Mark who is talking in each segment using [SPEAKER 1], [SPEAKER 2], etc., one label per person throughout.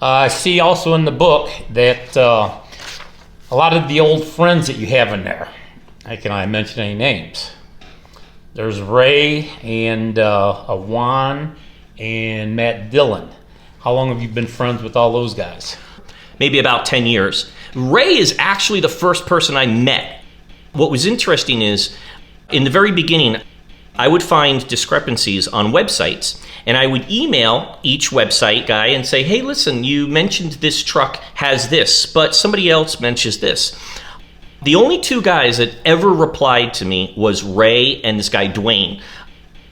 [SPEAKER 1] I see also in the book that a lot of the old friends that you have in there, can I mention any names? There's Ray and Juan and Matt Dillon. How long have you been friends with all those guys?
[SPEAKER 2] Maybe about 10 years. Ray is actually the first person I met. What was interesting is, in the very beginning, I would find discrepancies on websites, and I would email each website guy and say, hey, listen, you mentioned this truck has this, but somebody else mentions this. The only two guys that ever replied to me was Ray and this guy, Dwayne.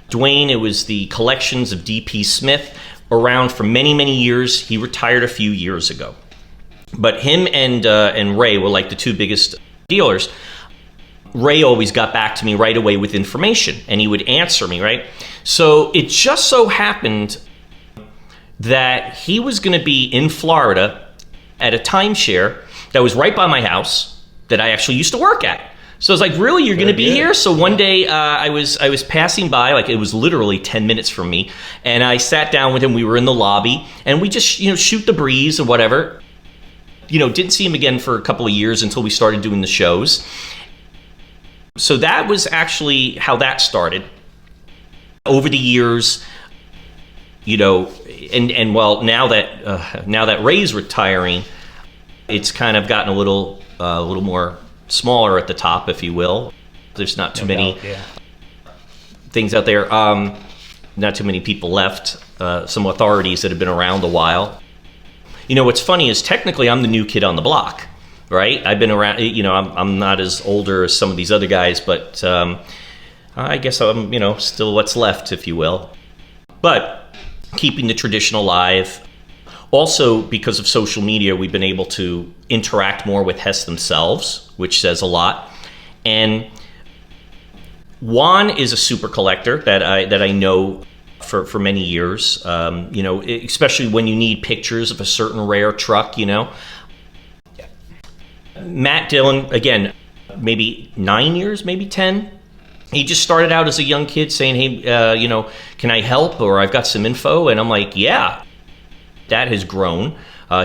[SPEAKER 2] Dwayne, it was the collections of D.P. Smith, around for many, many years. He retired a few years ago. But him and Ray were like the two biggest dealers. Ray always got back to me right away with information, and he would answer me, right? So it just so happened that he was going to be in Florida at a timeshare that was right by my house that I actually used to work at. So I was like, really, you're going to be here? So one day I was passing by, like it was literally 10 minutes from me, and I sat down with him. We were in the lobby, and we just, shoot the breeze or whatever. Didn't see him again for a couple of years until we started doing the shows. So that was actually how that started. Over the years, and well, now that Ray's retiring, it's kind of gotten a little more smaller at the top, if you will. There's not too many things out there. Not too many people left. Some authorities that have been around a while. What's funny is technically I'm the new kid on the block. Right? I've been around, I'm not as older as some of these other guys, but I guess I'm, still what's left, if you will. But keeping the tradition alive. Also, because of social media, we've been able to interact more with Hess themselves, which says a lot. And Juan is a super collector that I know for many years, especially when you need pictures of a certain rare truck, Matt Dillon, again, maybe 9 years, maybe 10. He just started out as a young kid saying, hey, can I help? Or I've got some info. And I'm like, yeah. That has grown.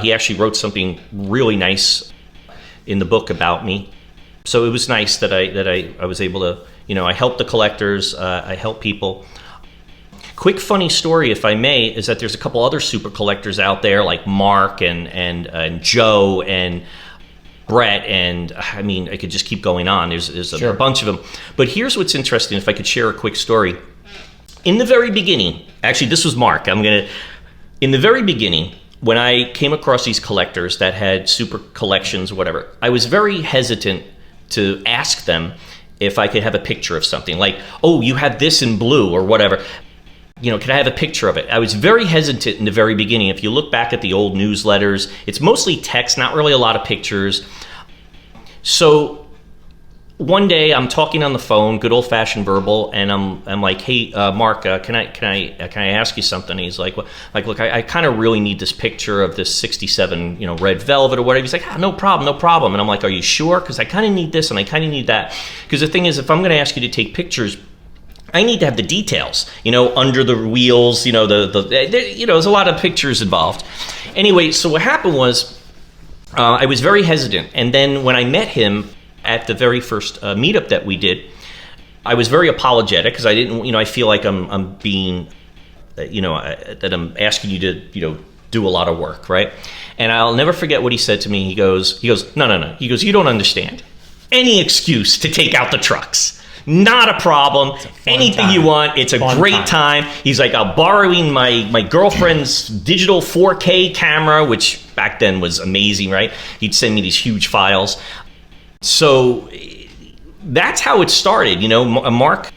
[SPEAKER 2] He actually wrote something really nice in the book about me. So it was nice that I was able to, I helped the collectors, I help people. Quick funny story, if I may, is that there's a couple other super collectors out there like Mark and Joe and Brett, and I could just keep going on. There's a bunch of them. But here's what's interesting, if I could share a quick story. In the very beginning, actually this was Mark, in the very beginning, when I came across these collectors that had super collections or whatever, I was very hesitant to ask them if I could have a picture of something. Like, oh, you have this in blue or whatever. Can I have a picture of it? I was very hesitant in the very beginning. If you look back at the old newsletters, it's mostly text, not really a lot of pictures. So one day I'm talking on the phone, good old-fashioned verbal, and I'm like, hey, Mark, can I ask you something? And he's like, look, I kind of really need this picture of this '67, red velvet or whatever. He's like, no problem. And I'm like, are you sure? Because I kind of need this and I kind of need that. Because the thing is, if I'm going to ask you to take pictures, I need to have the details, under the wheels, there's a lot of pictures involved. Anyway, so what happened was I was very hesitant. And then when I met him at the very first meetup that we did, I was very apologetic because I didn't, I feel like I'm being, that I'm asking you to, do a lot of work, right? And I'll never forget what he said to me. He goes, no. He goes, you don't understand. Any excuse to take out the trucks. Not a problem. Anything you want. It's a great time. He's like, I'm borrowing my girlfriend's digital 4K camera, which back then was amazing, right? He'd send me these huge files. So that's how it started. Mark,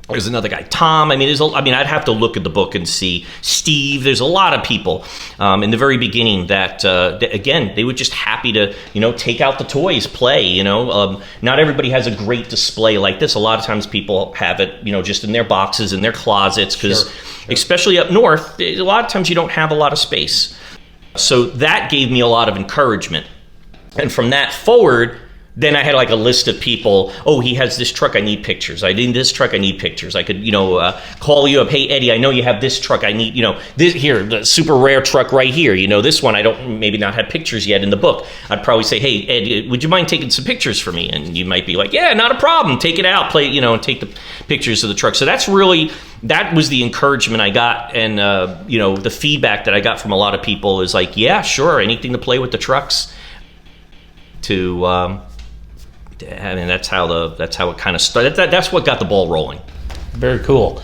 [SPEAKER 2] there's another guy, Tom. I'd have to look at the book and see. Steve, there's a lot of people in the very beginning that again, they were just happy to, take out the toys, play, not everybody has a great display like this. A lot of times people have it, just in their boxes, in their closets, because especially up north, a lot of times you don't have a lot of space. So that gave me a lot of encouragement. And from that forward, then I had like a list of people. Oh, he has this truck. I need pictures. I need this truck. I need pictures. I could, call you up. Hey, Eddie, I know you have this truck. I need, this here, the super rare truck right here. This one I don't maybe not have pictures yet in the book. I'd probably say, hey, Ed, would you mind taking some pictures for me? And you might be like, yeah, not a problem. Take it out, play, and take the pictures of the truck. So that was the encouragement I got, and the feedback that I got from a lot of people is like, yeah, sure, anything to play with the trucks. That's how it kind of started. That's what got the ball rolling.
[SPEAKER 1] Very cool.